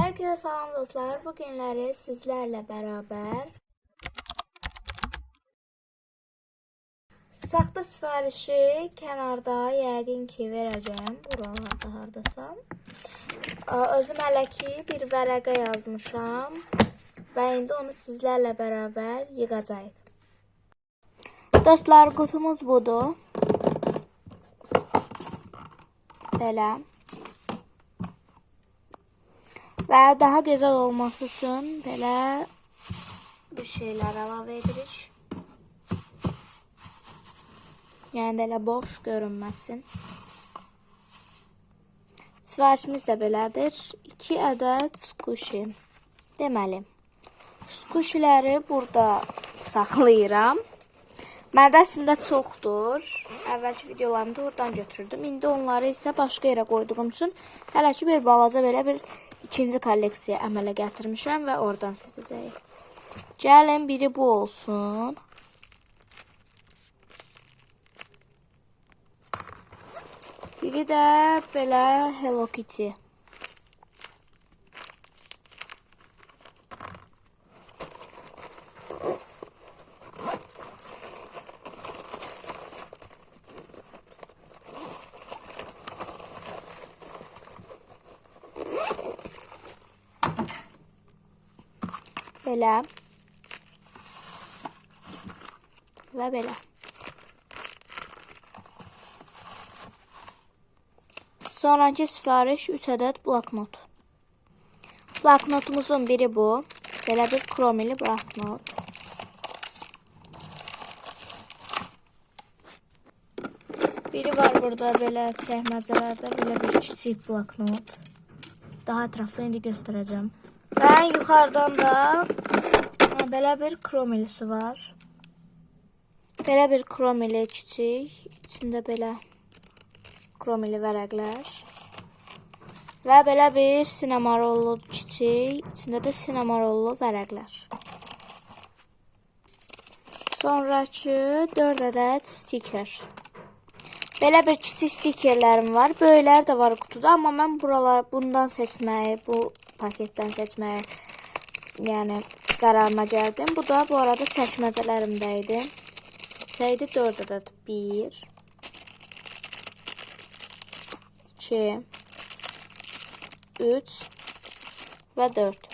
Herkese salam dostlar. Bugünləri sizlərlə bərabər saxta sifarişi kənarda yəqin ki verəcəm. Buralarda hardasam. Özüm hələ ki bir vərəqə yazmışam və indi onu sizlərlə bərabər yığacağıq. Dostlar, qutumuz budur. Belə. Və daha gözəl olması üçün belə bir şeylər əlavə edirik. Yəni belə boş görünməsin. Sifarişimiz də belədir. 2 ədəd squishy. Deməli, squishyləri burada saxlayıram. Məndə əslində çoxdur. Əvvəlki videolarımda oradan götürdüm. İndi onları isə başqa yerə qoyduğum üçün hələ ki bir balaca belə bir İkinci kolleksiya əmələ gətirmişəm və oradan seçəcəyik. Gəlin biri bu olsun. Biri də belə Hello Kitty. Belə və belə. Sonraki sifariş 3 ədəd bloknot. Bloknotumuzun biri bu. Belə bir kromili bloknot. Biri var burada belə çəkməcələrdə belə bir kiçik bloknot. Daha ətraflı indi göstərəcəm. Və yuxarıdan da belə bir kromilisi var. Belə bir kromili kiçik. İçində belə kromili vərəqlər. Və belə bir sinemarollu kiçik. İçində də sinemarollu vərəqlər. Sonraki 4 ədəd stiker. Belə bir kiçik stikerlərim var. Böyükləri də var qutuda. Amma mən bundan seçməyi, bu paketdən seçməyi yəni qərarına gəldim. Bu da bu arada çəkməcələrimdə idi. Saydı 4 ədəd. 1 2 3 və 4.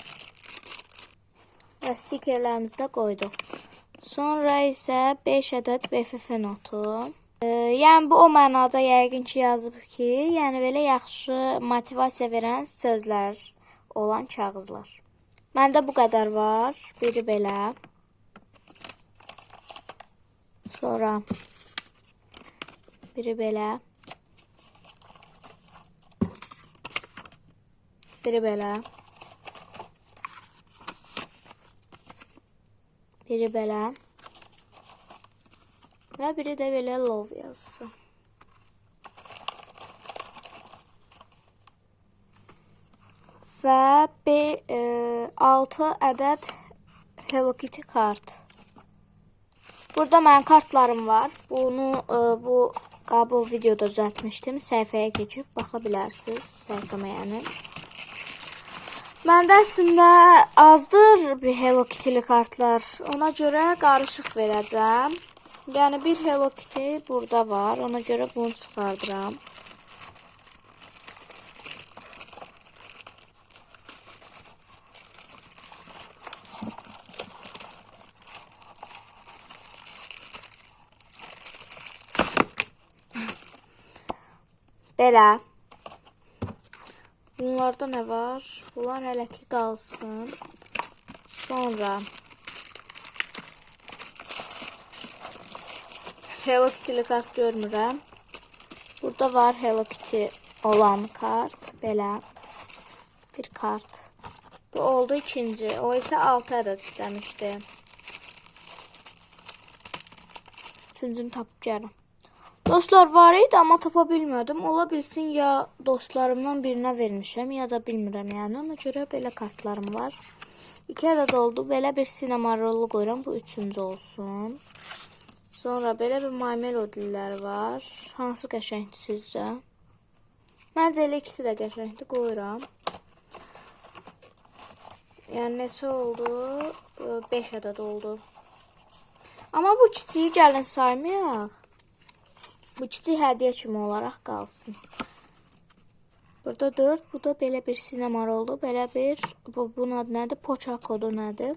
Və stikerlərimizi də qoyduq. Sonra isə 5 ədəd BFF notu. Yəni bu o mənada yəqin ki yazıb ki, yəni belə yaxşı motivasiya verən sözlər olan kağızlar. Məndə bu qədər var. Biri belə. Sonra biri belə. Biri belə. Biri belə. Və biri də belə love yazısı. Və 6 ədəd Hello Kitty kart. Burada mənim kartlarım var. Bunu bu qabıl videoda düzəltmişdim. Səhifəyə keçib baxa bilərsiniz. Səhifəmə yəni. Məndə əslində azdır bir Hello Kitty'li kartlar. Ona görə qarışıq verəcəm. Yəni bir Hello Kitty burada var. Ona görə bunu çıxardıram. Belə. Bunlarda nə var? Bunlar hələ ki qalsın. Sonra Hello Kitty'li kart görmürəm. Burada var Hello Kitty olan kart. Belə bir kart. Bu oldu ikinci. O isə 6 ədəd istəmişdi. Üçüncünü tapıb gələm. Dostlar var idi, amma tapa bilmədim. Ola bilsin ya dostlarımdan birinə vermişəm, ya da bilmirəm yəni. Ona görə belə kartlarım var. 2 ədəd oldu. Belə bir sinemarollu qoyuram. Bu üçüncü olsun. Sonra belə bir My Melody-lər var. Hansı qəşəngdir sizcə? Məncə elə ikisi də qəşəngdir. Qoyuram. Yəni neçə oldu? 5 ədəd oldu. Amma bu kiçiyi gəlin saymayaq. Bu kiçik hədiyyə kimi olaraq qalsın. Burada 4, bu da belə bir sinemar oldu. Belə bir, bunun adı nədir? Poça kodu nədir?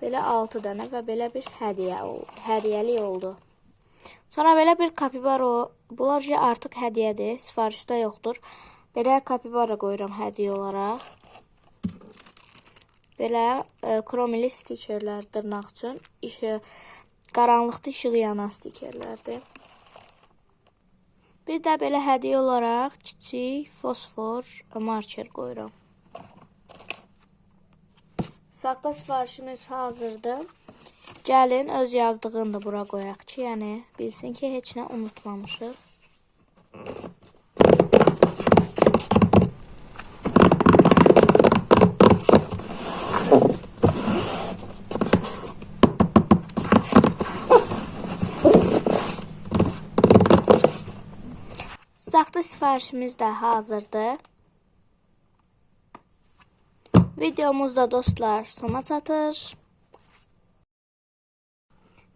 Belə 6 dənə və belə bir hədiyyəlik oldu. Sonra belə bir kapibara, bunlar artıq hədiyyədir, sifarişdə yoxdur. Belə kapibara qoyuram hədiyyə olaraq. Belə kromili stikerlər dırnaq üçün, qaranlıqda işığı yanan stikerlərdir. Bir də belə hədiyyə olaraq kiçik fosfor marker qoyuram. Saxta sifarişimiz hazırdır. Gəlin öz yazdığını da bura qoyaq ki, yəni bilsin ki, heç nə unutmamışıq. Saxta sifarişimiz də hazırdır. Videomuz da dostlar sona çatır.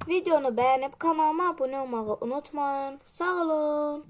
Videonu bəyənib kanalıma abunə olmağı unutmayın. Sağ olun.